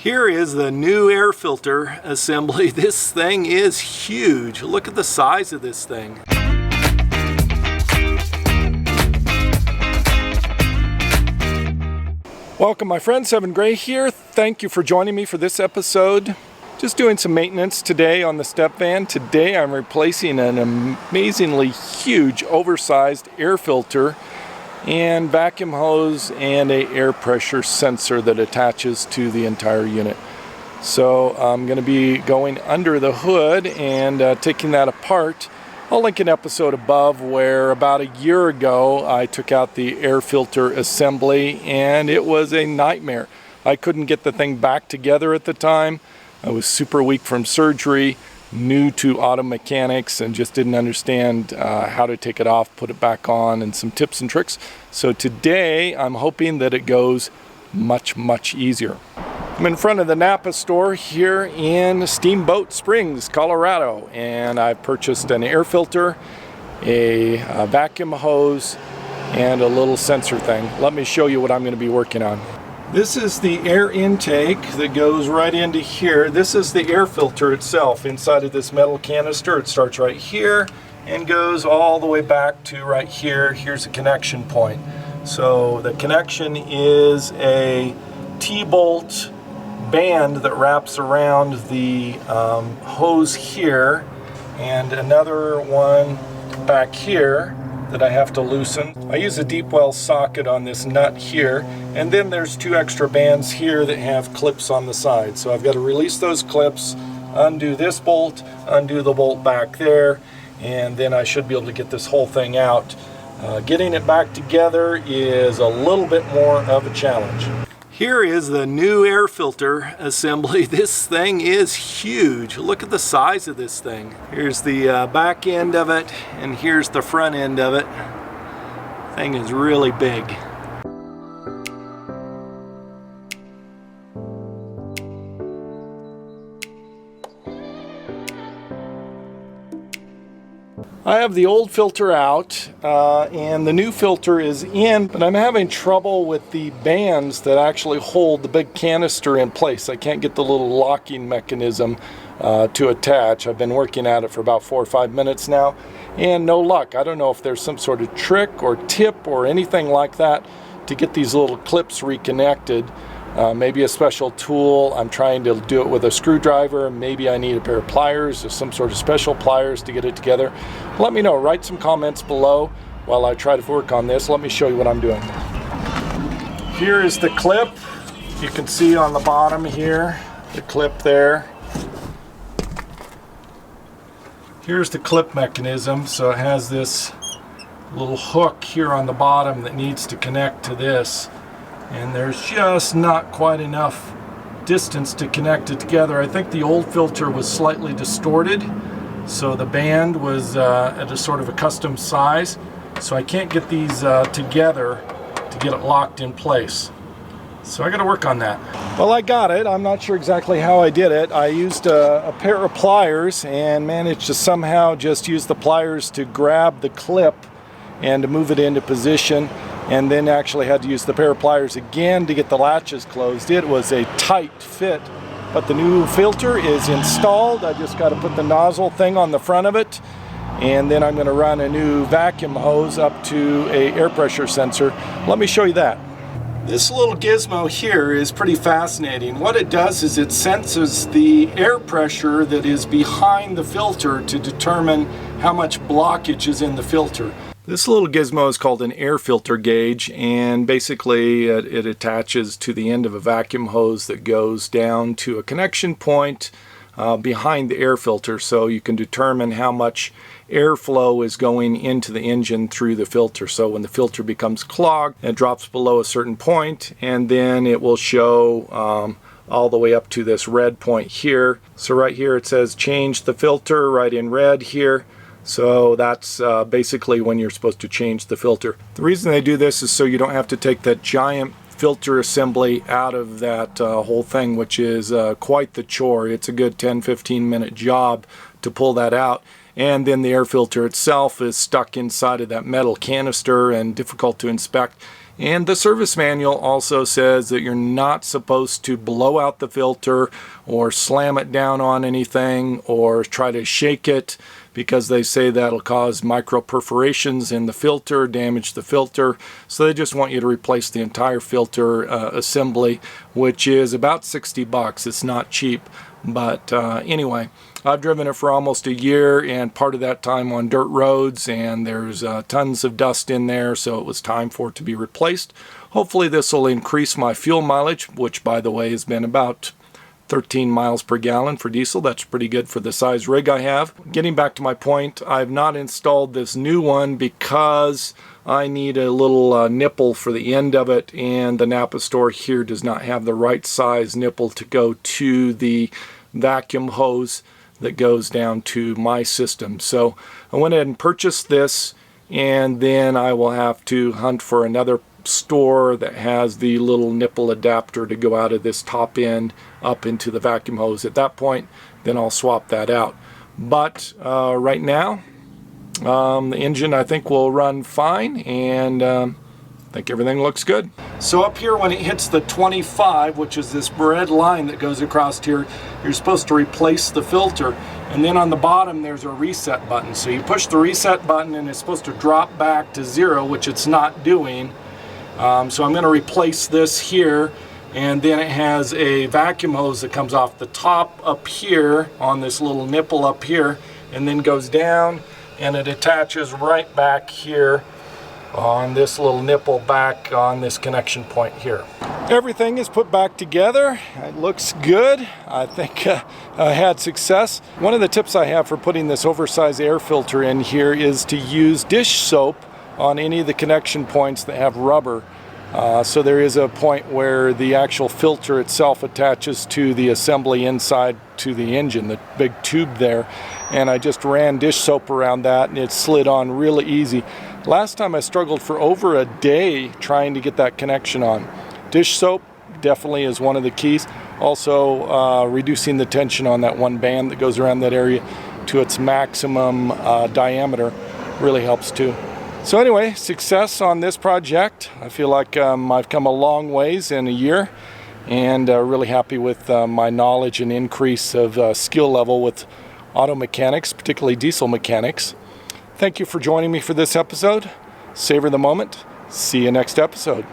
Here is the new air filter assembly. This thing is huge. Look at the size of this thing. Welcome my friends, Evan Gray here. Thank you for joining me for this episode. Just doing some maintenance today on the step van. Today I'm replacing an amazingly huge oversized air filter and vacuum hose and an air pressure sensor that attaches to the entire unit. So I'm going to be going under the hood and taking that apart. I'll link an episode above where about a year ago I took out the air filter assembly and it was a nightmare. I couldn't get the thing back together at the time. I was super weak from surgery, new to auto mechanics, and just didn't understand how to take it off, put it back on, and some tips and tricks. So today I'm hoping that it goes much easier. I'm in front of the Napa store here in Steamboat Springs, Colorado, and I've purchased an air filter, a vacuum hose, and a little sensor thing. Let me show you what I'm going to be working on. This is the air intake that goes right into here. This is the air filter itself inside of this metal canister. It starts right here and goes all the way back to right here. Here's a connection point. So the connection is a T-bolt band that wraps around the hose here, and another one back here that I have to loosen. I use a deep well socket on this nut here, and then there's two extra bands here that have clips on the side. So I've got to release those clips, undo this bolt, undo the bolt back there, and then I should be able to get this whole thing out. Getting it back together is a little bit more of a challenge. Here is the new air filter assembly. This thing is huge. Look at the size of this thing. Here's the back end of it, and here's the front end of it. Thing is really big. I have the old filter out and the new filter is in, but I'm having trouble with the bands that actually hold the big canister in place. I can't get the little locking mechanism to attach. I've been working at it for about 4 or 5 minutes now and no luck. I don't know if there's some sort of trick or tip or anything like that to get these little clips reconnected. Maybe a special tool. I'm trying to do it with a screwdriver. Maybe I need a pair of pliers or some sort of special pliers to get it together. Let me know. Write some comments below while I try to work on this. Let me show you what I'm doing. Here is the clip. You can see on the bottom here, the clip there. Here's the clip mechanism. So it has this little hook here on the bottom that needs to connect to this. And there's just not quite enough distance to connect it together. I think the old filter was slightly distorted, so the band was at a sort of a custom size, so I can't get these together to get it locked in place. So I got to work on that. Well, I got it. I'm not sure exactly how I did it. I used a pair of pliers and managed to somehow just use the pliers to grab the clip and to move it into position, and then actually had to use the pair of pliers again to get the latches closed. It was a tight fit, but the new filter is installed. I just got to put the nozzle thing on the front of it, and then I'm going to run a new vacuum hose up to a air pressure sensor. Let me show you that. This little gizmo here is pretty fascinating. What it does is it senses the air pressure that is behind the filter to determine how much blockage is in the filter. This little gizmo is called an air filter gauge, and basically it attaches to the end of a vacuum hose that goes down to a connection point behind the air filter, so you can determine how much airflow is going into the engine through the filter. So when the filter becomes clogged, it drops below a certain point, and then it will show all the way up to this red point here. So right here it says change the filter, right in red here. So that's basically when you're supposed to change the filter. The reason they do this is so you don't have to take that giant filter assembly out of that whole thing, which is quite the chore. It's a good 10-15 minute job to pull that out. And then the air filter itself is stuck inside of that metal canister and difficult to inspect. And the service manual also says that you're not supposed to blow out the filter or slam it down on anything or try to shake it, because they say that'll cause micro perforations in the filter, damage the filter. So they just want you to replace the entire filter assembly, which is about 60 bucks. It's not cheap, but anyway, I've driven it for almost a year, and part of that time on dirt roads, and there's tons of dust in there, so it was time for it to be replaced. Hopefully this will increase my fuel mileage, which by the way has been about 13 miles per gallon for diesel. That's pretty good for the size rig I have. Getting back to my point, I've not installed this new one because I need a little nipple for the end of it, and the Napa store here does not have the right size nipple to go to the vacuum hose that goes down to my system. So I went ahead and purchased this, and then I will have to hunt for another store that has the little nipple adapter to go out of this top end up into the vacuum hose. At that point, then I'll swap that out. But right now, the engine I think will run fine, and I think everything looks good. So up here when it hits the 25, which is this red line that goes across here, you're supposed to replace the filter. And then on the bottom there's a reset button. So you push the reset button and it's supposed to drop back to 0, which it's not doing. So I'm going to replace this here, and then it has a vacuum hose that comes off the top up here on this little nipple up here, and then goes down, and it attaches right back here on this little nipple back on this connection point here. Everything is put back together. It looks good. I think I had success. One of the tips I have for putting this oversized air filter in here is to use dish soap on any of the connection points that have rubber. So there is a point where the actual filter itself attaches to the assembly inside to the engine, the big tube there, and I just ran dish soap around that and it slid on really easy. Last time I struggled for over a day trying to get that connection on. Dish soap definitely is one of the keys. Also reducing the tension on that one band that goes around that area to its maximum diameter really helps too. So anyway, success on this project. I feel like I've come a long ways in a year, and really happy with my knowledge and increase of skill level with auto mechanics, particularly diesel mechanics. Thank you for joining me for this episode. Savor the moment. See you next episode.